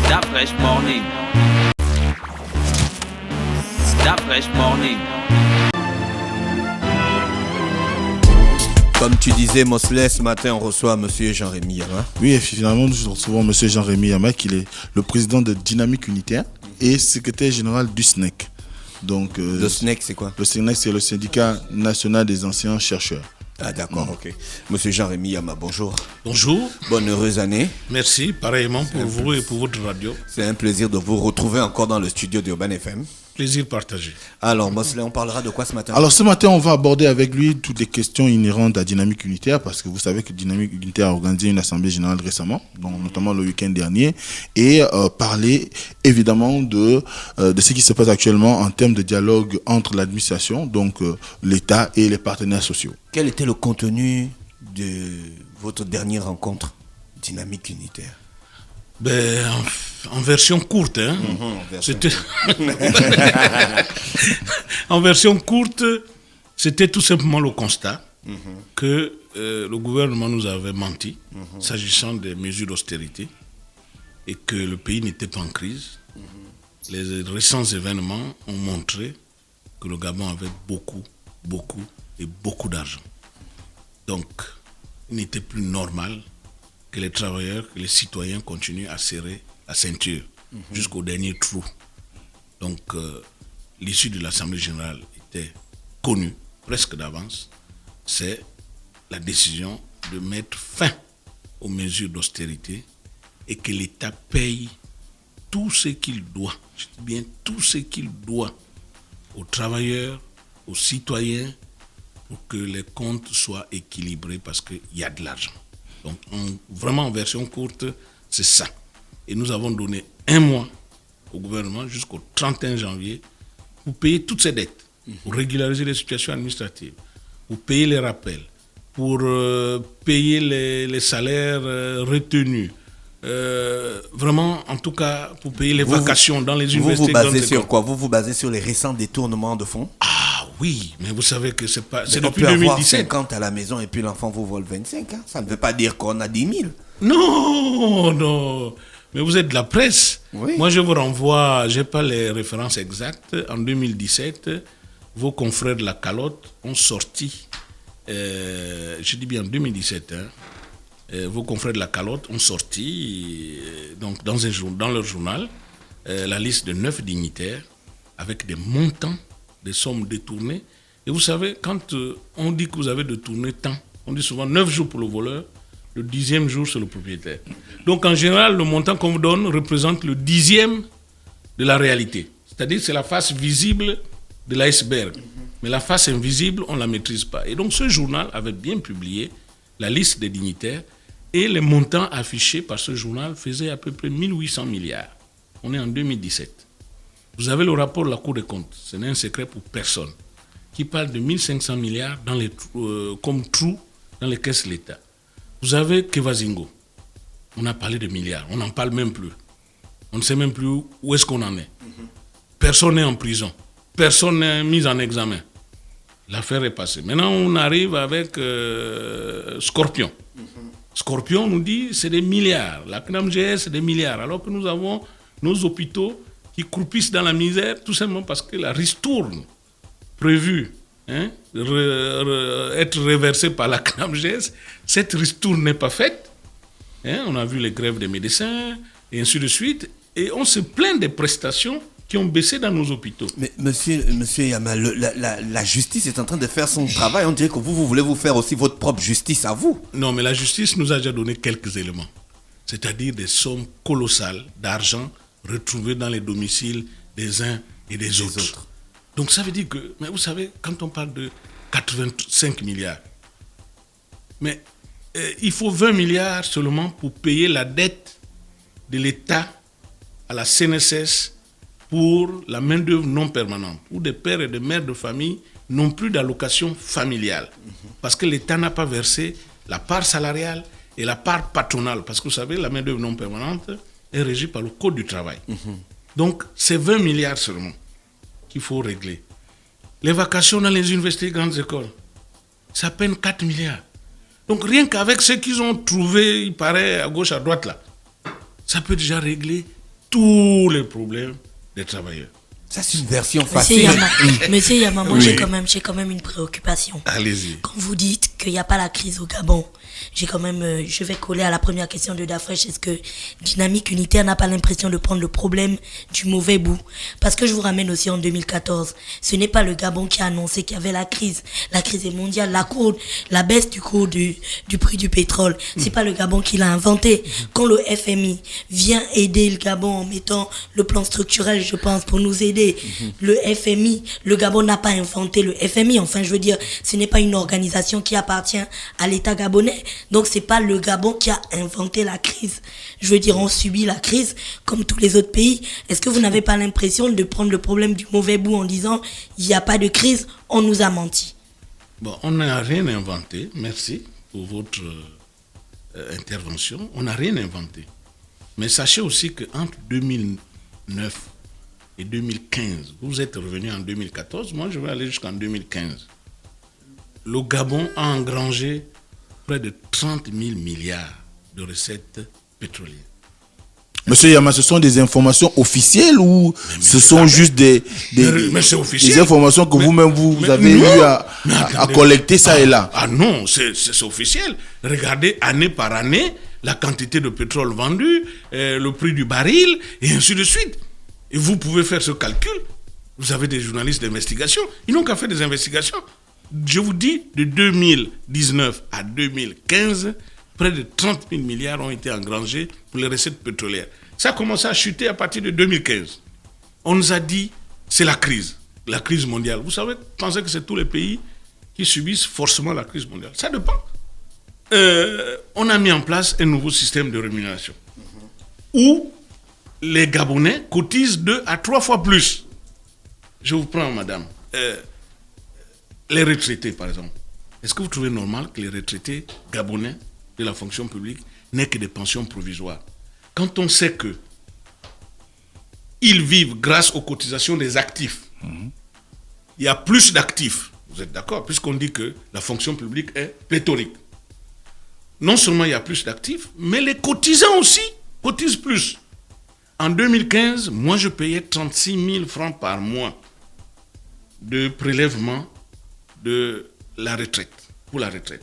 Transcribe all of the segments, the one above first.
That fresh morning. That fresh morning. Comme tu disais, Mosley, ce matin, on reçoit M. Jean-Rémy Yama. Oui, et finalement, nous recevons M. Jean-Rémy Yama, qui est le président de Dynamique Unitaire et secrétaire général du SNEC. Donc, le SNEC, c'est quoi? Le SNEC, c'est le syndicat national des anciens chercheurs. Ah d'accord, ok. Monsieur Jean-Rémy Yama, bonjour. Bonjour. Bonne heureuse année. Merci, pareillement pour vous et pour votre radio. C'est un plaisir de vous retrouver encore dans le studio d'Urban FM. Plaisir partagé. Alors, Mosley, on parlera de quoi ce matin? Alors, ce matin, on va aborder avec lui toutes les questions inhérentes à Dynamique Unitaire, parce que vous savez que Dynamique Unitaire a organisé une assemblée générale récemment, donc notamment le week-end dernier, et parler évidemment de ce qui se passe actuellement en termes de dialogue entre l'administration, donc l'État et les partenaires sociaux. Quel était le contenu de votre dernière rencontre Dynamique Unitaire? En version courte, hein. C'était en version courte, c'était tout simplement le constat que le gouvernement nous avait menti s'agissant des mesures d'austérité et que le pays n'était pas en crise. Les récents événements ont montré que le Gabon avait beaucoup d'argent. Donc, il n'était plus normal que les travailleurs, que les citoyens continuent à serrer la ceinture jusqu'au dernier trou. Donc, l'issue de l'Assemblée générale était connue, presque d'avance. C'est la décision de mettre fin aux mesures d'austérité et que l'État paye tout ce qu'il doit, je dis bien tout ce qu'il doit aux travailleurs, aux citoyens, pour que les comptes soient équilibrés parce qu'il y a de l'argent. Donc, vraiment en version courte, c'est ça. Et nous avons donné 1 mois au gouvernement jusqu'au 31 janvier pour payer toutes ces dettes, pour régulariser les situations administratives, pour payer les rappels, pour payer les salaires retenus. Vraiment, en tout cas, pour payer les vacations dans les universités. Vous vous basez sur quoi? Vous vous basez sur les récents détournements de fonds? Oui, mais vous savez que c'est depuis 2017. On peut avoir 50 à la maison et puis l'enfant vous vole 25. Hein? Ça ne veut pas dire qu'on a 10 000. Non. Mais vous êtes de la presse. Oui. Moi, je vous renvoie, je n'ai pas les références exactes. En 2017, vos confrères de la Calotte ont sorti, je dis bien en 2017, vos confrères de la Calotte ont sorti, donc dans leur journal, la liste de 9 dignitaires avec des montants, des sommes détournées. Et vous savez, quand on dit que vous avez détourné tant, on dit souvent 9 jours pour le voleur, le 10e jour c'est le propriétaire. Donc en général, le montant qu'on vous donne représente le 10e de la réalité. C'est-à-dire c'est la face visible de l'iceberg. Mais la face invisible, on ne la maîtrise pas. Et donc ce journal avait bien publié la liste des dignitaires et les montants affichés par ce journal faisaient à peu près 1800 milliards. On est en 2017. Vous avez le rapport de la Cour des comptes, ce n'est un secret pour personne, qui parle de 1500 milliards comme trou dans les caisses de l'État. Vous avez Kevazingo, on a parlé de milliards, on n'en parle même plus. On ne sait même plus où est-ce qu'on en est. Personne n'est en prison, personne n'est mis en examen. L'affaire est passée. Maintenant, on arrive avec Scorpion. Scorpion nous dit c'est des milliards, la CNAMGS c'est des milliards, alors que nous avons nos hôpitaux qui croupissent dans la misère, tout simplement parce que la ristourne prévue être reversée par la CNAMGS, cette ristourne n'est pas faite. On a vu les grèves des médecins, et ainsi de suite, et on se plaint des prestations qui ont baissé dans nos hôpitaux. Mais monsieur Yama, la justice est en train de faire son travail. On dirait que vous voulez vous faire aussi votre propre justice à vous. Non, mais la justice nous a déjà donné quelques éléments, c'est-à-dire des sommes colossales d'argent retrouvés dans les domiciles des uns et des autres. Donc ça veut dire que, mais vous savez, quand on parle de 85 milliards, mais il faut 20 milliards seulement pour payer la dette de l'État à la CNSS pour la main-d'œuvre non permanente, où des pères et des mères de famille n'ont plus d'allocation familiale, parce que l'État n'a pas versé la part salariale et la part patronale, parce que vous savez, la main-d'œuvre non permanente est régie par le Code du travail. Donc, c'est 20 milliards seulement qu'il faut régler. Les vacations dans les universités et grandes écoles, c'est à peine 4 milliards. Donc, rien qu'avec ce qu'ils ont trouvé, il paraît, à gauche, à droite, là, ça peut déjà régler tous les problèmes des travailleurs. Ça, c'est une version Monsieur facile. Yama, Monsieur Yama, moi Oui. j'ai quand même une préoccupation. Allez-y. Quand vous dites qu'il n'y a pas la crise au Gabon, j'ai quand même, je vais coller à la première question de Dafresh. Est-ce que Dynamique Unitaire n'a pas l'impression de prendre le problème du mauvais bout? Parce que je vous ramène aussi en 2014. Ce n'est pas le Gabon qui a annoncé qu'il y avait la crise. La crise est mondiale. La baisse du cours du prix du pétrole. C'est pas le Gabon qui l'a inventé. Quand le FMI vient aider le Gabon en mettant le plan structurel, je pense, pour nous aider, le FMI, le Gabon n'a pas inventé le FMI. Enfin, je veux dire, ce n'est pas une organisation qui appartient à l'État gabonais. Donc, c'est pas le Gabon qui a inventé la crise. Je veux dire, on subit la crise comme tous les autres pays. Est-ce que vous n'avez pas l'impression de prendre le problème du mauvais bout en disant il n'y a pas de crise, on nous a menti? Bon, on n'a rien inventé. Merci pour votre intervention. On n'a rien inventé. Mais sachez aussi qu'entre 2009 et 2015, vous êtes revenu en 2014, moi je vais aller jusqu'en 2015. Le Gabon a engrangé près de 30 000 milliards de recettes pétrolières. Monsieur Yama, ce sont des informations officielles ou ce sont regardez. juste Mais c'est officiel. des informations que vous-même vous Mais avez non. eu à Attendez. collecter ça et là? Ah non, c'est officiel. Regardez année par année la quantité de pétrole vendu, le prix du baril et ainsi de suite. Et vous pouvez faire ce calcul. Vous avez des journalistes d'investigation. Ils n'ont qu'à faire des investigations. Je vous dis, de 2019 à 2015, près de 30 000 milliards ont été engrangés pour les recettes pétrolières. Ça a commencé à chuter à partir de 2015. On nous a dit, c'est la crise mondiale. Vous savez, pensez que c'est tous les pays qui subissent forcément la crise mondiale. Ça dépend. On a mis en place un nouveau système de rémunération où les Gabonais cotisent 2 à 3 fois plus. Je vous prends, madame. Les retraités, par exemple. Est-ce que vous trouvez normal que les retraités gabonais de la fonction publique n'aient que des pensions provisoires? Quand on sait que ils vivent grâce aux cotisations des actifs, il y a plus d'actifs. Vous êtes d'accord? Puisqu'on dit que la fonction publique est pléthorique. Non seulement il y a plus d'actifs, mais les cotisants aussi cotisent plus. En 2015, moi je payais 36 000 francs par mois de prélèvement de la retraite, pour la retraite.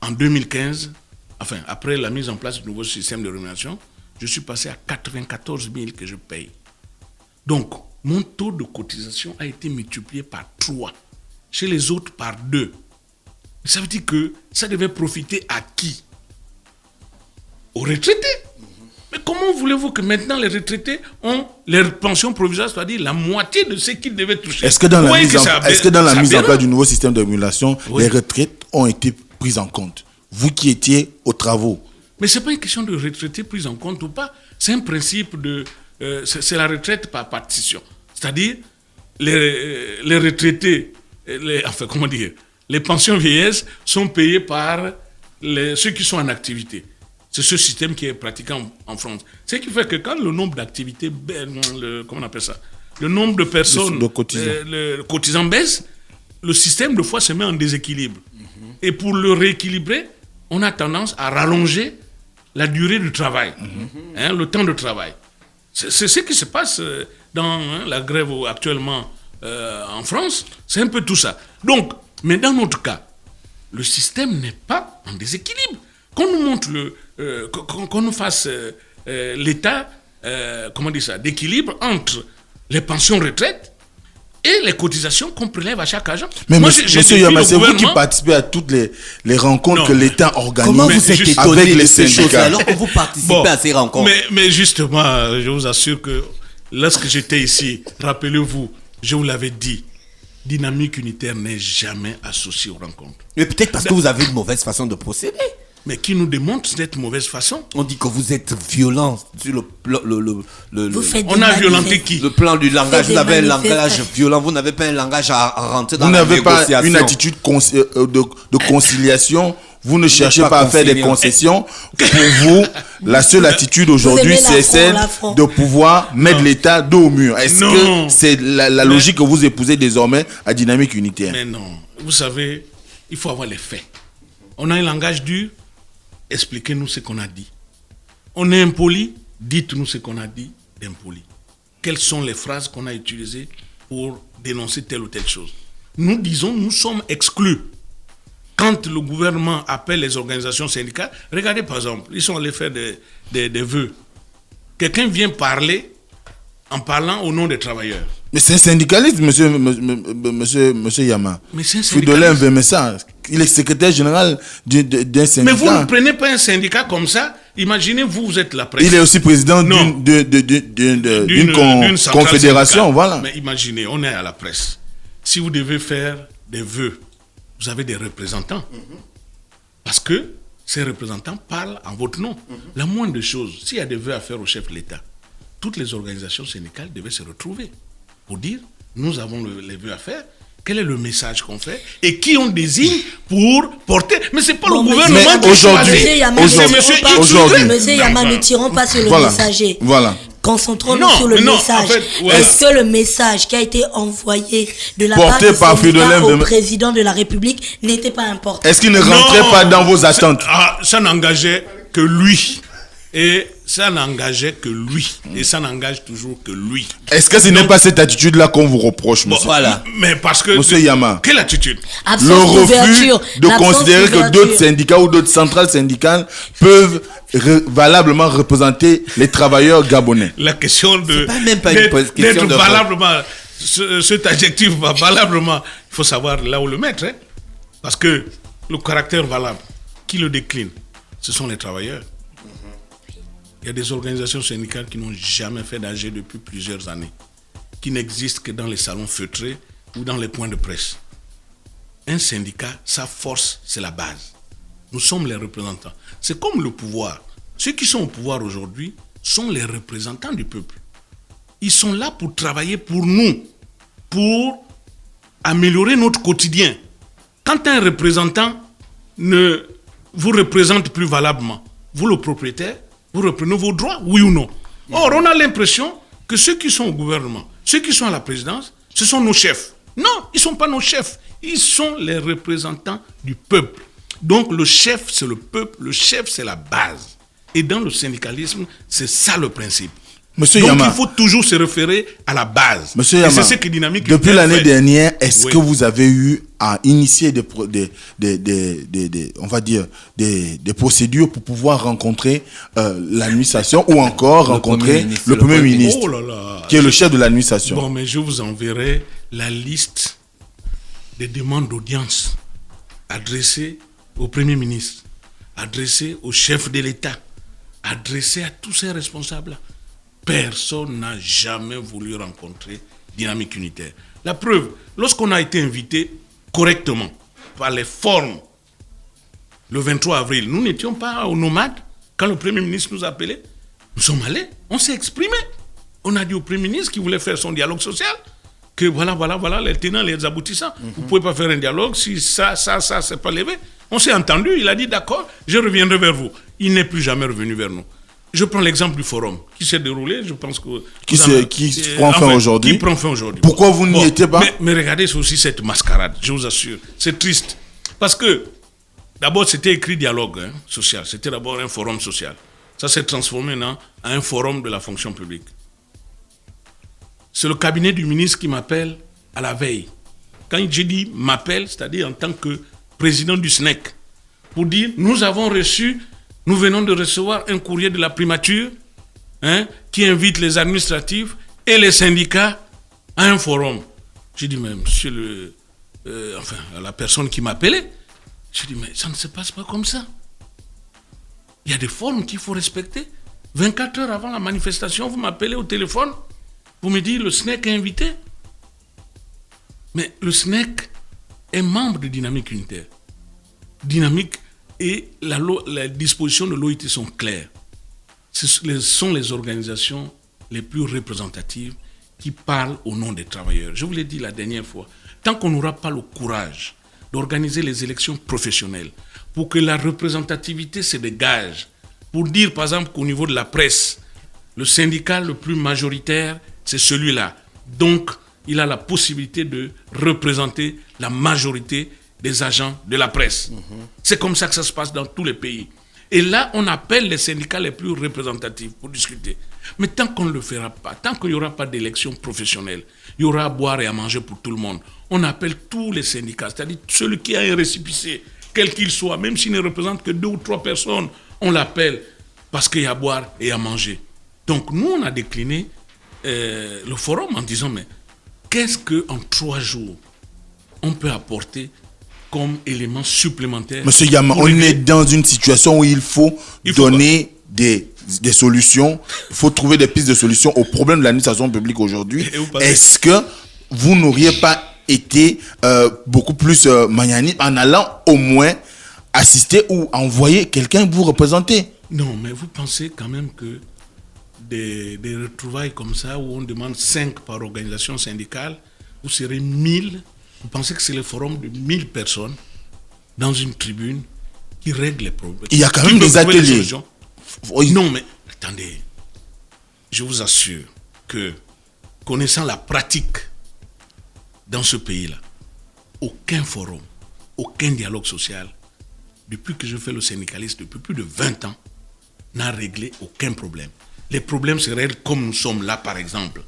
En 2015, enfin après la mise en place du nouveau système de rémunération, je suis passé à 94 000 que je paye. Donc, mon taux de cotisation a été multiplié par 3, chez les autres par 2. Ça veut dire que ça devait profiter à qui? Aux retraités. Mais comment voulez-vous que maintenant les retraités ont leurs pensions provisoires, c'est-à-dire la moitié de ce qu'ils devaient toucher? Est-ce que dans Vous la voyez mise en, ça est-ce que dans la ça mise en aberrant. place du nouveau système de régulation, Oui. les retraites ont été prises en compte? Vous qui étiez aux travaux. Mais ce n'est pas une question de retraité prise en compte ou pas. C'est un principe de... c'est la retraite par partition. C'est-à-dire, les retraités, enfin, comment dire, les pensions vieillesse sont payées par ceux qui sont en activité. C'est ce système qui est pratiqué en France. Ce qui fait que quand le nombre d'activités, comment on appelle ça, le nombre de personnes, de cotisants. le cotisant baisse, le système de fois se met en déséquilibre. Et pour le rééquilibrer, on a tendance à rallonger la durée du travail, le temps de travail. C'est ce qui se passe dans la grève actuellement en France. C'est un peu tout ça. Donc, mais dans notre cas, le système n'est pas en déséquilibre. Qu'on nous montre qu'on nous fasse l'état, comment dire ça, d'équilibre entre les pensions retraite et les cotisations qu'on prélève à chaque agent. Mais Moi, monsieur Yama, c'est vous qui participez à toutes les rencontres Non, que l'État organise Comment vous êtes juste étonné avec de les ces choses syndicats alors que vous participez Bon, à ces rencontres? mais justement, je vous assure que lorsque j'étais ici, rappelez-vous, je vous l'avais dit, Dynamique Unitaire n'est jamais associée aux rencontres. Mais peut-être parce que vous avez une mauvaise façon de procéder. Mais qui nous démontre cette mauvaise façon? On dit que vous êtes violent sur Vous faites On des a violenté manifestes. qui? le plan du langage. Faites Vous avez un des langage manifestations. violent. Vous n'avez pas un langage à rentrer dans Vous la n'avez pas négociation. une attitude de conciliation. Vous ne cherchez pas pas à faire des conciliant. concessions. Pour vous, la seule attitude aujourd'hui, aimez c'est celle l'affront. de pouvoir mettre l'État dos au mur. Est-ce Non. que c'est la logique que vous épousez désormais à Dynamique Unitaire? Mais non, vous savez, il faut avoir les faits. On a un langage dur, expliquez-nous ce qu'on a dit. On est impoli, dites-nous ce qu'on a dit d'impoli. Quelles sont les phrases qu'on a utilisées pour dénoncer telle ou telle chose. Nous disons, nous sommes exclus. Quand le gouvernement appelle les organisations syndicales, regardez par exemple, ils sont allés faire des vœux. Quelqu'un vient parler en parlant au nom des travailleurs. Mais c'est un syndicaliste, monsieur Yama. Mais c'est un Fridolin Vemessa, il est secrétaire général d'un syndicat. Mais vous ne prenez pas un syndicat comme ça. Imaginez, vous êtes la presse. Il est aussi président d'une confédération, voilà. Mais imaginez, on est à la presse. Si vous devez faire des vœux, vous avez des représentants. Parce que ces représentants parlent en votre nom. La moindre des choses, s'il y a des vœux à faire au chef de l'État, toutes les organisations syndicales devaient se retrouver pour dire, nous avons les vœux à faire, quel est le message qu'on fait et qui on désigne pour porter. Mais c'est pas le gouvernement qui choisit. Monsieur Yama, ne tirons pas sur le messager. Voilà. Concentrons-nous sur le message. En fait, voilà. Est-ce que le message qui a été envoyé de la part du syndicat au président de la République n'était pas important? Est-ce qu'il ne rentrait pas dans vos attentes? Ça n'engageait que lui. Et ça n'engageait que lui. Et ça n'engage toujours que lui. Est-ce que ce n'est pas cette attitude-là qu'on vous reproche, monsieur? Voilà. Mais parce que... Monsieur Yama. Quelle attitude? Le refus de considérer que d'autres syndicats ou d'autres centrales syndicales peuvent valablement représenter les travailleurs gabonais. La question de... C'est pas même pas une question d'être de... valablement... Cet adjectif va valablement... Il faut savoir là où le mettre. Hein? Parce que le caractère valable, qui le décline? Ce sont les travailleurs. Il y a des organisations syndicales qui n'ont jamais fait d'AG depuis plusieurs années, qui n'existent que dans les salons feutrés ou dans les points de presse. Un syndicat, sa force, c'est la base. Nous sommes les représentants. C'est comme le pouvoir. Ceux qui sont au pouvoir aujourd'hui sont les représentants du peuple. Ils sont là pour travailler pour nous, pour améliorer notre quotidien. Quand un représentant ne vous représente plus valablement, vous le propriétaire, vous reprenez vos droits, oui ou non? Or, on a l'impression que ceux qui sont au gouvernement, ceux qui sont à la présidence, ce sont nos chefs. Non, ils ne sont pas nos chefs. Ils sont les représentants du peuple. Donc, le chef, c'est le peuple. Le chef, c'est la base. Et dans le syndicalisme, c'est ça le principe. Monsieur Donc, Yama, il faut toujours se référer à la base. Monsieur Et Yama, c'est ce que Dynamique depuis l'année dernière, est-ce Oui. que vous avez eu à initier on va dire des procédures pour pouvoir rencontrer l'administration ou encore rencontrer le Premier ministre, Oh là là. qui est le chef de l'administration? Bon, mais je vous enverrai la liste des demandes d'audience adressées au Premier ministre, adressées au chef de l'État, adressées à tous ces responsables. Personne n'a jamais voulu rencontrer Dynamique Unitaire. La preuve, lorsqu'on a été invité correctement par les formes le 23 avril, nous n'étions pas aux nomades quand le Premier ministre nous a appelés. Nous sommes allés, on s'est exprimé. On a dit au Premier ministre qui voulait faire son dialogue social que voilà, les tenants, les aboutissants. Vous ne pouvez pas faire un dialogue si ça, c'est pas levé. On s'est entendu, il a dit d'accord, je reviendrai vers vous. Il n'est plus jamais revenu vers nous. Je prends l'exemple du forum qui s'est déroulé, je pense que... Qui prend fin aujourd'hui. Qui prend fin aujourd'hui. Pourquoi vous n'y étiez pas? Mais regardez, c'est aussi cette mascarade, je vous assure. C'est triste. Parce que, d'abord, c'était écrit dialogue social. C'était d'abord un forum social. Ça s'est transformé en un forum de la fonction publique. C'est le cabinet du ministre qui m'appelle à la veille. Quand j'ai dit m'appelle, c'est-à-dire en tant que président du SNEC, pour dire, nous venons de recevoir un courrier de la primature qui invite les administratifs et les syndicats à un forum. J'ai dit, mais monsieur la personne qui m'appelait, j'ai dit, mais ça ne se passe pas comme ça. Il y a des formes qu'il faut respecter. 24 heures avant la manifestation, vous m'appelez au téléphone, vous me dites, le SNEC est invité. Mais le SNEC est membre de Dynamique Unitaire. Dynamique et les dispositions de l'OIT sont claires. Ce sont les organisations les plus représentatives qui parlent au nom des travailleurs. Je vous l'ai dit la dernière fois, tant qu'on n'aura pas le courage d'organiser les élections professionnelles pour que la représentativité se dégage, pour dire par exemple qu'au niveau de la presse, le syndicat le plus majoritaire, c'est celui-là. Donc, il a la possibilité de représenter la majorité des agents de la presse. C'est comme ça que ça se passe dans tous les pays. Et là, on appelle les syndicats les plus représentatifs pour discuter. Mais tant qu'on ne le fera pas, tant qu'il n'y aura pas d'élection professionnelle, il y aura à boire et à manger pour tout le monde. On appelle tous les syndicats, c'est-à-dire celui qui a un récépissé, quel qu'il soit, même s'il ne représente que 2 ou 3 personnes, on l'appelle parce qu'il y a à boire et à manger. Donc nous, on a décliné le forum en disant, mais qu'est-ce qu'en 3 jours, on peut apporter comme élément supplémentaire? Monsieur Yama, on est dans une situation où il faut donner des solutions. Il faut trouver des pistes de solutions aux problèmes de l'administration publique aujourd'hui. Est-ce que vous n'auriez pas été beaucoup plus magnanime en allant au moins assister ou envoyer quelqu'un vous représenter? Non, mais vous pensez quand même que des retrouvailles comme ça, où on demande 5 par organisation syndicale, vous serez 1000. Vous pensez que c'est le forum de 1000 personnes dans une tribune qui règle les problèmes? Il y a quand même des ateliers. Non, mais attendez. Je vous assure que, connaissant la pratique dans ce pays-là, aucun forum, aucun dialogue social, depuis que je fais le syndicaliste, depuis plus de 20 ans, n'a réglé aucun problème. Les problèmes se règlent comme nous sommes là, par exemple,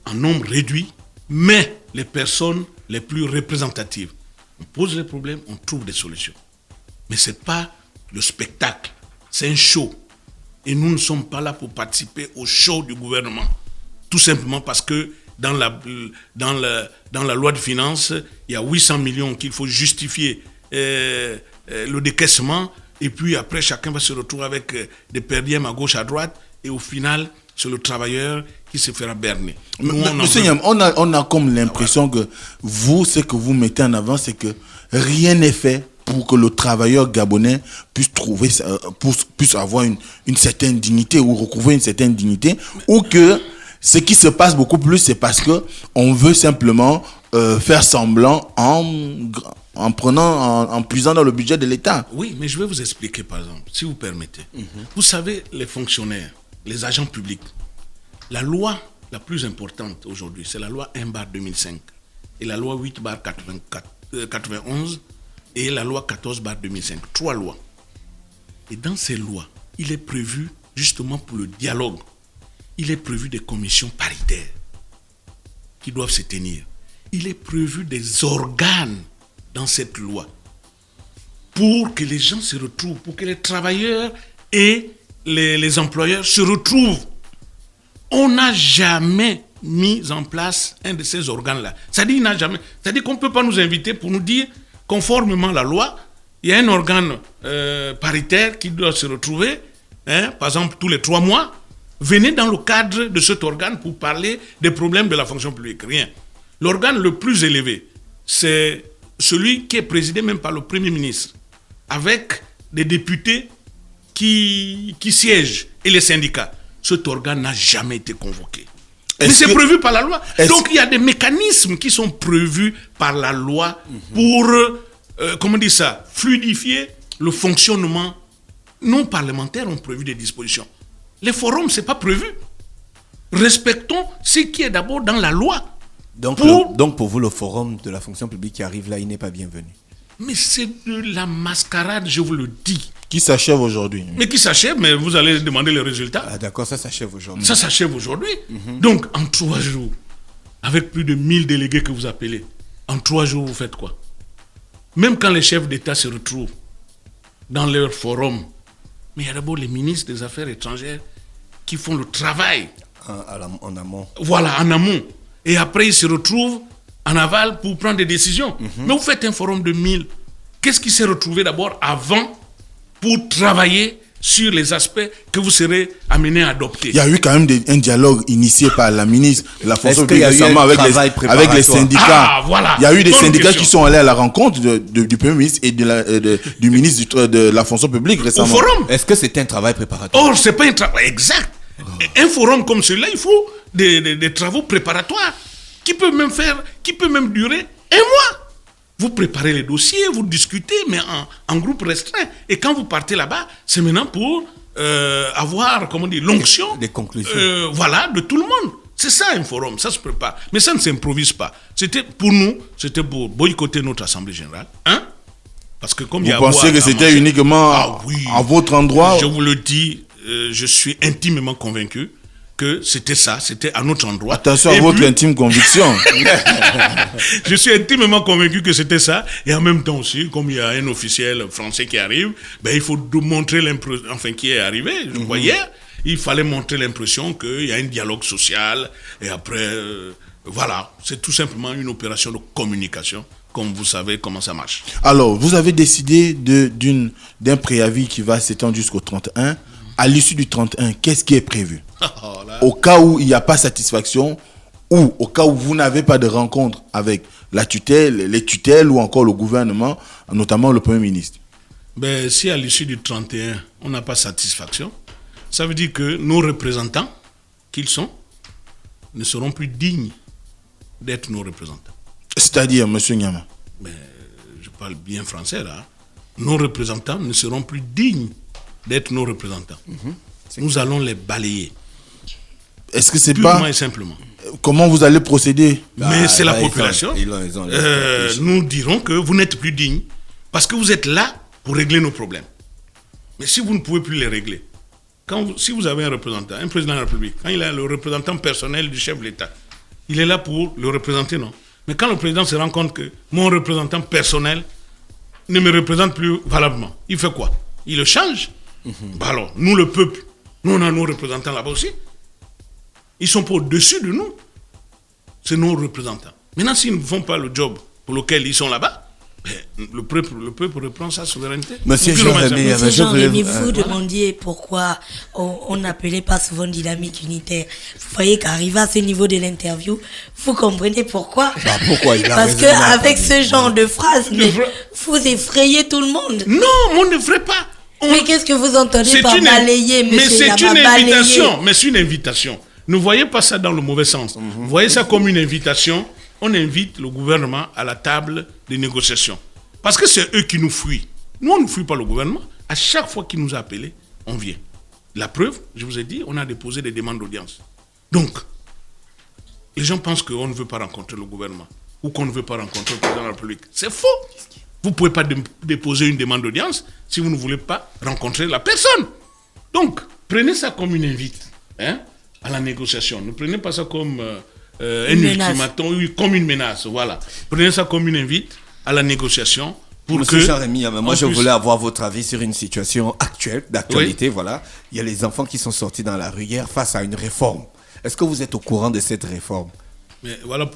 en nombre réduit, mais les personnes les plus représentatives. On pose les problèmes, on trouve des solutions. Mais ce n'est pas le spectacle, c'est un show. Et nous ne sommes pas là pour participer au show du gouvernement. Tout simplement parce que dans la loi de finances, il y a 800 millions qu'il faut justifier le décaissement. Et puis après, chacun va se retrouver avec des perdièmes à gauche, à droite. Et au final, c'est le travailleur qui se fera berner. Monsieur Yam, on a comme l'impression que vous, ce que vous mettez en avant, c'est que rien n'est fait pour que le travailleur gabonais puisse avoir une certaine dignité ou recouvrer une certaine dignité, ou que ce qui se passe beaucoup plus, c'est parce que on veut simplement faire semblant en puisant dans le budget de l'État. Oui, mais je vais vous expliquer, par exemple, si vous permettez. Vous savez, les fonctionnaires, les agents publics, la loi la plus importante aujourd'hui, c'est la loi 1/2005 et la loi 8/91 et la loi 14/2005. 3 lois. Et dans ces lois, il est prévu, justement pour le dialogue, il est prévu des commissions paritaires qui doivent se tenir. Il est prévu des organes dans cette loi pour que les gens se retrouvent, pour que les travailleurs et les employeurs se retrouvent. On n'a jamais mis en place un de ces organes-là. C'est-à-dire qu'on ne peut pas nous inviter pour nous dire, conformément à la loi, il y a un organe paritaire qui doit se retrouver, par exemple tous les 3 mois. Venez dans le cadre de cet organe pour parler des problèmes de la fonction publique. Rien. L'organe le plus élevé, c'est celui qui est présidé même par le Premier ministre, avec des députés qui siègent et les syndicats. Cet organe n'a jamais été convoqué. Mais c'est prévu par la loi. Donc il y a des mécanismes qui sont prévus par la loi pour, fluidifier le fonctionnement. Nos parlementaires ont prévu des dispositions. Les forums, ce n'est pas prévu. Respectons ce qui est d'abord dans la loi. Donc pour vous, le forum de la fonction publique qui arrive là, il n'est pas bienvenu. Mais c'est de la mascarade, je vous le dis. Qui s'achève aujourd'hui. Mais qui s'achève, mais vous allez demander les résultats. Ah d'accord, ça s'achève aujourd'hui. Ça s'achève aujourd'hui. Donc, en 3 jours, avec plus de 1000 délégués que vous appelez, en 3 jours, vous faites quoi? Même quand les chefs d'État se retrouvent dans leur forum, mais il y a d'abord les ministres des Affaires étrangères qui font le travail. En amont. Voilà, en amont. Et après, ils se retrouvent en aval pour prendre des décisions. Mais vous faites un forum de 1000. Qu'est-ce qui s'est retrouvé d'abord avant pour travailler sur les aspects que vous serez amenés à adopter? Il y a eu quand même un dialogue initié par la ministre de la fonction publique récemment avec les syndicats. Ah, voilà. Il y a eu des syndicats qui sont allés à la rencontre du Premier ministre et du ministre de la fonction publique récemment. Au forum. Est-ce que c'est un travail préparatoire? Or, ce n'est pas un travail exact. Un forum comme celui-là, il faut des travaux préparatoires qui peuvent même durer 1 mois. Vous préparez les dossiers, vous discutez, mais en groupe restreint. Et quand vous partez là-bas, c'est maintenant pour avoir, l'onction. Des conclusions. De tout le monde. C'est ça un forum, ça se prépare. Mais ça ne s'improvise pas. Pour nous, c'était pour boycotter notre Assemblée générale. Parce que comme Vous il y a pensez que c'était uniquement à votre endroit? Je vous le dis, je suis intimement convaincu que c'était à notre endroit. Attention à votre intime conviction. Je suis intimement convaincu que c'était ça. Et en même temps aussi, comme il y a un officiel français qui arrive, il faut montrer l'impression, qui est arrivé, je crois hier, il fallait montrer l'impression qu'il y a un dialogue social. Et après, voilà, c'est tout simplement une opération de communication, comme vous savez comment ça marche. Alors, vous avez décidé d'un préavis qui va s'étendre jusqu'au 31. À l'issue du 31, qu'est-ce qui est prévu? Au cas où il n'y a pas satisfaction, ou au cas où vous n'avez pas de rencontre avec la tutelle, les tutelles ou encore le gouvernement, notamment le Premier ministre. Si à l'issue du 31, on n'a pas satisfaction, ça veut dire que nos représentants, qu'ils sont, ne seront plus dignes d'être nos représentants. C'est-à-dire, M. Nyama? Je parle bien français là. Nos représentants ne seront plus dignes d'être nos représentants. Nous allons les balayer. Est-ce que c'est purement pas... et simplement. Comment vous allez procéder? Mais c'est la population. Nous dirons que vous n'êtes plus digne parce que vous êtes là pour régler nos problèmes. Mais si vous ne pouvez plus les régler, si vous avez un représentant, un président de la République, quand il a le représentant personnel du chef de l'État, il est là pour le représenter, non? Mais quand le président se rend compte que mon représentant personnel ne me représente plus valablement, il fait quoi? Il le change. Alors, nous, le peuple, nous, on a nos représentants là-bas aussi. Ils ne sont pas au-dessus de nous. C'est nos représentants. Maintenant, s'ils ne font pas le job pour lequel ils sont là-bas, le peuple reprend sa souveraineté. Monsieur Jean-Rémy, vous demandiez pourquoi on n'appelait pas souvent dynamique unitaire. Vous voyez qu'arrivé à ce niveau de l'interview, vous comprenez pourquoi? Pourquoi Parce qu'avec ce genre de phrase, vous effrayez tout le monde. Non, on ne ferait pas. Mais qu'est-ce que vous entendez par balayer, monsieur? Mais c'est une invitation. Mais c'est une invitation. Ne voyez pas ça dans le mauvais sens. Vous voyez ça comme une invitation. On invite le gouvernement à la table des négociations. Parce que c'est eux qui nous fuient. Nous, on ne fuit pas le gouvernement. À chaque fois qu'il nous a appelés, on vient. La preuve, je vous ai dit, on a déposé des demandes d'audience. Donc, les gens pensent qu'on ne veut pas rencontrer le gouvernement ou qu'on ne veut pas rencontrer le président de la République. C'est faux. Vous ne pouvez pas déposer une demande d'audience si vous ne voulez pas rencontrer la personne. Donc, prenez ça comme une invite à la négociation. Ne prenez pas ça comme un ultimatum, comme une menace. Voilà. Prenez ça comme une invite à la négociation. Monsieur Jean-Rémy, moi je voulais avoir votre avis sur une situation actuelle, d'actualité. Oui. Voilà. Il y a les enfants qui sont sortis dans la rue hier face à une réforme. Est-ce que vous êtes au courant de cette réforme? Mais voilà,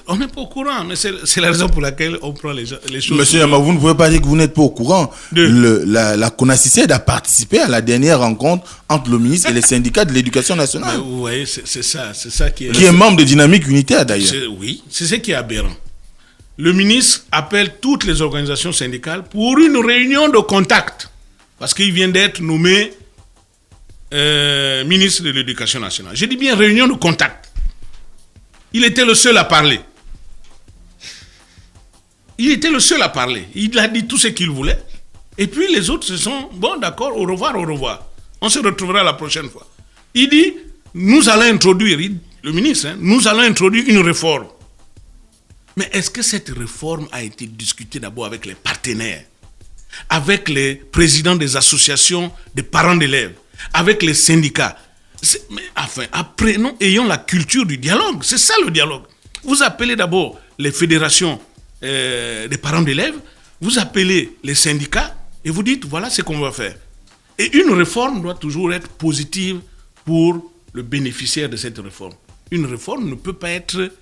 on n'est pas au courant, mais c'est la raison pour laquelle on prend les choses. Monsieur Yama, vous ne pouvez pas dire que vous n'êtes pas au courant. La CONACYCED a participé à la dernière rencontre entre le ministre et les syndicats de l'éducation nationale. Mais vous voyez, c'est ça qui est... Qui est membre de Dynamique Unitaire d'ailleurs. Oui, c'est ce qui est aberrant. Le ministre appelle toutes les organisations syndicales pour une réunion de contact. Parce qu'il vient d'être nommé ministre de l'Éducation nationale. Je dis bien réunion de contact. Il était le seul à parler. Il était le seul à parler. Il a dit tout ce qu'il voulait. Et puis les autres se sont, bon d'accord, au revoir, au revoir. On se retrouvera la prochaine fois. Il dit, nous allons introduire, le ministre, nous allons introduire une réforme. Mais est-ce que cette réforme a été discutée d'abord avec les partenaires, avec les présidents des associations des parents d'élèves, avec les syndicats? Mais enfin, après, non, ayons la culture du dialogue. C'est ça le dialogue. Vous appelez d'abord les fédérations des parents d'élèves, vous appelez les syndicats et vous dites voilà ce qu'on va faire. Et une réforme doit toujours être positive pour le bénéficiaire de cette réforme. Une réforme ne peut pas être,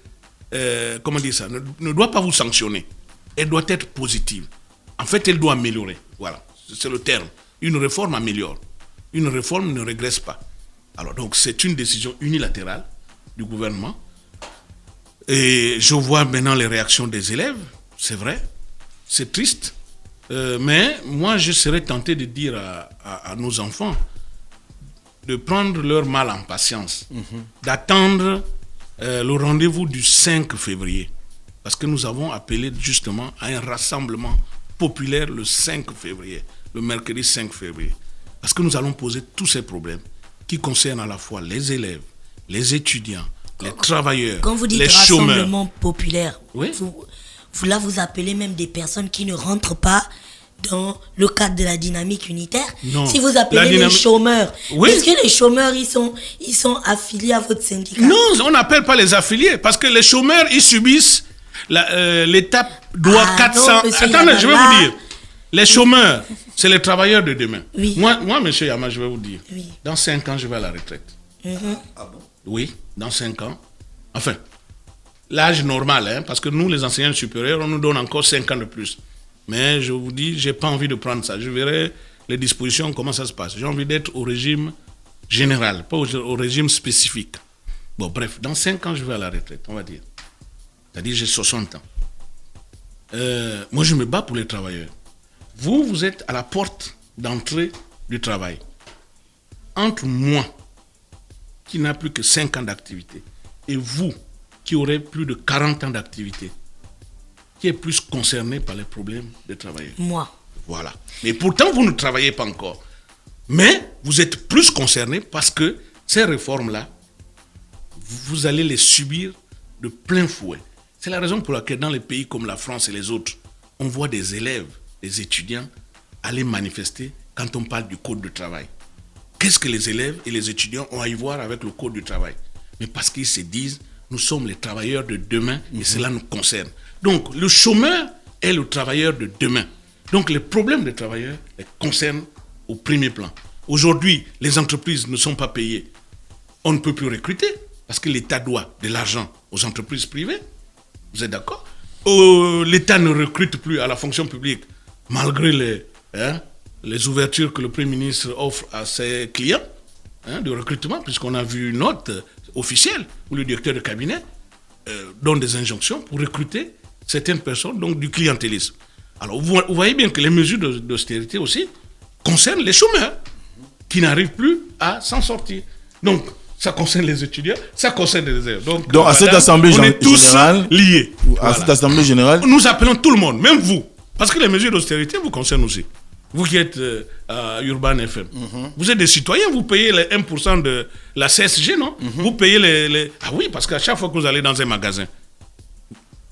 comment dire ça, ne doit pas vous sanctionner. Elle doit être positive. En fait, elle doit améliorer. Voilà, c'est le terme. Une réforme améliore. Une réforme ne régresse pas. Alors donc c'est une décision unilatérale du gouvernement. Et je vois maintenant les réactions des élèves, c'est vrai, c'est triste. Mais moi je serais tenté de dire à nos enfants de prendre leur mal en patience, d'attendre le rendez-vous du 5 février. Parce que nous avons appelé justement à un rassemblement populaire le 5 février, le mercredi 5 février. Parce que nous allons poser tous ces problèmes qui concernent à la fois les élèves, les étudiants, les travailleurs, quand vous dites les chômeurs. Rassemblement populaire, oui. vous appelez même des personnes qui ne rentrent pas dans le cadre de la dynamique unitaire. Non. Si vous appelez les chômeurs, oui. est-ce que les chômeurs, ils sont affiliés à votre syndicat? Non, on n'appelle pas les affiliés parce que les chômeurs, ils subissent. L'État doit 400. Non, monsieur Attendez, je vais Yamama. vous dire. Les chômeurs, c'est les travailleurs de demain. Oui. Moi, monsieur Yama, je vais vous dire. Oui. Dans 5 ans, je vais à la retraite. Ah bon? Oui, dans 5 ans. Enfin, l'âge normal, hein, parce que nous, les enseignants supérieurs, on nous donne encore 5 ans de plus. Mais je vous dis, je n'ai pas envie de prendre ça. Je verrai les dispositions, comment ça se passe. J'ai envie d'être au régime général, pas au régime spécifique. Bon, bref, dans 5 ans, je vais à la retraite, on va dire. C'est-à-dire, j'ai 60 ans. Moi, je me bats pour les travailleurs. Vous êtes à la porte d'entrée du travail. Entre moi, qui n'a plus que 5 ans d'activité, et vous, qui aurez plus de 40 ans d'activité, qui est plus concerné par les problèmes des travailleurs? Moi. Voilà. Mais pourtant, vous ne travaillez pas encore. Mais vous êtes plus concerné parce que ces réformes-là, vous allez les subir de plein fouet. C'est la raison pour laquelle dans les pays comme la France et les autres, on voit des élèves, des étudiants aller manifester quand on parle du code du travail. Qu'est-ce que les élèves et les étudiants ont à y voir avec le code du travail? Mais parce qu'ils se disent, nous sommes les travailleurs de demain et cela nous concerne. Donc, le chômeur est le travailleur de demain. Donc, les problèmes des travailleurs les concernent au premier plan. Aujourd'hui, les entreprises ne sont pas payées. On ne peut plus recruter parce que l'État doit de l'argent aux entreprises privées. Vous êtes d'accord? L'État ne recrute plus à la fonction publique malgré les ouvertures que le Premier ministre offre à ses clients de recrutement, puisqu'on a vu une note officielle où le directeur de cabinet donne des injonctions pour recruter certaines personnes, donc du clientélisme. Alors vous voyez bien que les mesures d'austérité aussi concernent les chômeurs qui n'arrivent plus à s'en sortir. Donc ça concerne les étudiants, ça concerne les élèves. Donc à cette assemblée on est tous générale, liés. À cette assemblée générale, Nous appelons tout le monde, même vous, parce que les mesures d'austérité vous concernent aussi. Vous qui êtes à Urban FM, vous êtes des citoyens, vous payez les 1% de la CSG, non? Vous payez les... Ah oui, parce qu'à chaque fois que vous allez dans un magasin,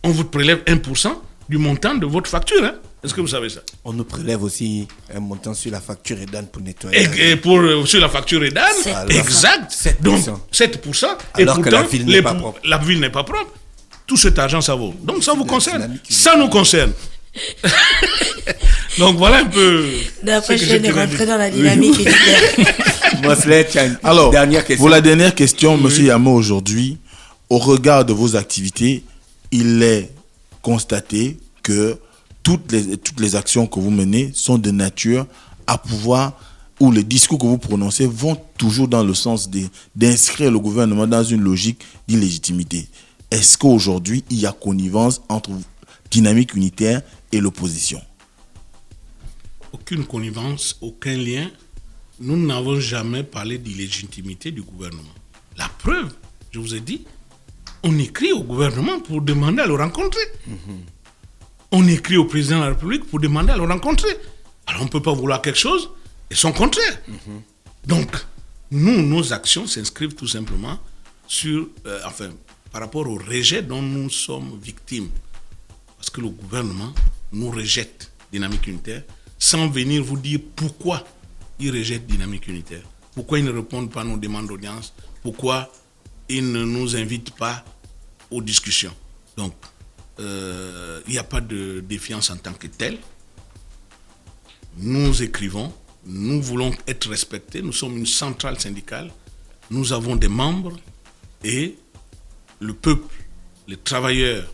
on vous prélève 1% du montant de votre facture. Hein? Est-ce que vous savez ça? On nous prélève aussi un montant sur la facture EDAN pour nettoyer. Et sur la facture EDAN, 7%. exact. 7%. Donc 7%. Alors et que pourtant, la ville n'est pas propre. La ville n'est pas propre. Tout cet argent, ça vaut. Donc ça vous concerne. dynamique Ça nous concerne. Donc voilà un peu. D'après, ce que je vais pourrais rentrer dire. dans la dynamique unitaire. Mosley, tiens, alors, dernière question. pour la dernière question, Monsieur Yamo, aujourd'hui, au regard de vos activités, il est constaté que toutes les actions que vous menez sont de nature à pouvoir, ou les discours que vous prononcez vont toujours dans le sens d'inscrire le gouvernement dans une logique d'illégitimité. Est-ce qu'aujourd'hui, il y a connivence entre dynamique unitaire et l'opposition? Aucune connivence, aucun lien. Nous n'avons jamais parlé d'illégitimité du gouvernement. La preuve, je vous ai dit, on écrit au gouvernement pour demander à le rencontrer. On écrit au président de la République pour demander à le rencontrer. Alors on ne peut pas vouloir quelque chose et son contraire. Donc, nos actions s'inscrivent tout simplement sur, par rapport au rejet dont nous sommes victimes. Parce que le gouvernement nous rejette Dynamique Unitaire sans venir vous dire pourquoi il rejette Dynamique Unitaire. Pourquoi ils ne répondent pas à nos demandes d'audience. Pourquoi ils ne nous invitent pas aux discussions. Donc, il n'y a pas de défiance en tant que telle. Nous écrivons, nous voulons être respectés, nous sommes une centrale syndicale, nous avons des membres et le peuple, les travailleurs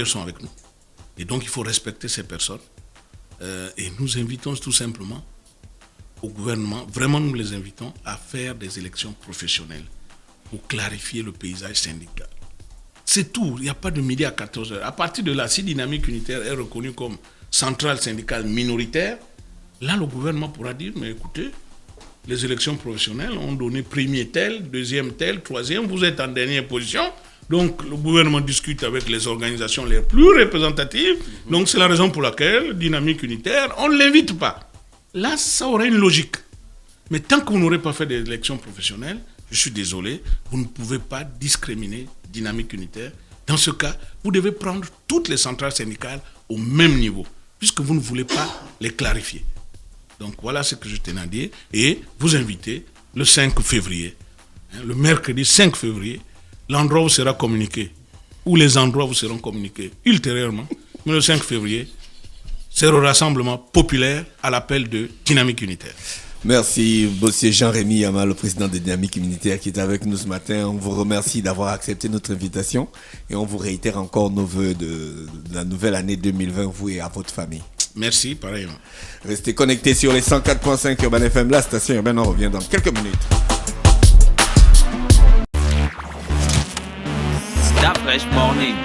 sont avec nous. Et donc il faut respecter ces personnes. Et nous invitons tout simplement au gouvernement, vraiment nous les invitons à faire des élections professionnelles pour clarifier le paysage syndical. C'est tout, il n'y a pas de midi à 14h. À partir de là, si Dynamique Unitaire est reconnue comme centrale syndicale minoritaire, là le gouvernement pourra dire, mais écoutez, les élections professionnelles ont donné premier tel, deuxième tel, troisième, vous êtes en dernière position. Donc le gouvernement discute avec les organisations les plus représentatives. Donc c'est la raison pour laquelle Dynamique Unitaire, on ne l'invite pas. Là, ça aurait une logique. Mais tant que vous n'aurez pas fait d'élections professionnelles, je suis désolé, vous ne pouvez pas discriminer Dynamique Unitaire Dans ce cas, vous devez prendre toutes les centrales syndicales au même niveau, puisque vous ne voulez pas les clarifier. Donc voilà ce que je tenais à dire. Et vous invitez le 5 février, le mercredi 5 février, l'endroit où sera communiqué, ou les endroits où seront communiqués ultérieurement, mais le 5 février, c'est le rassemblement populaire à l'appel de Dynamique Unitaire. Merci, monsieur Jean-Rémy Yama, le président de Dynamique Unitaire qui est avec nous ce matin. On vous remercie d'avoir accepté notre invitation et on vous réitère encore nos voeux de la nouvelle année 2020, vous et à votre famille. Merci, pareillement. Restez connectés sur les 104.5 Urban FM, la station urbaine. On revient dans quelques minutes. Stop Fresh Morning.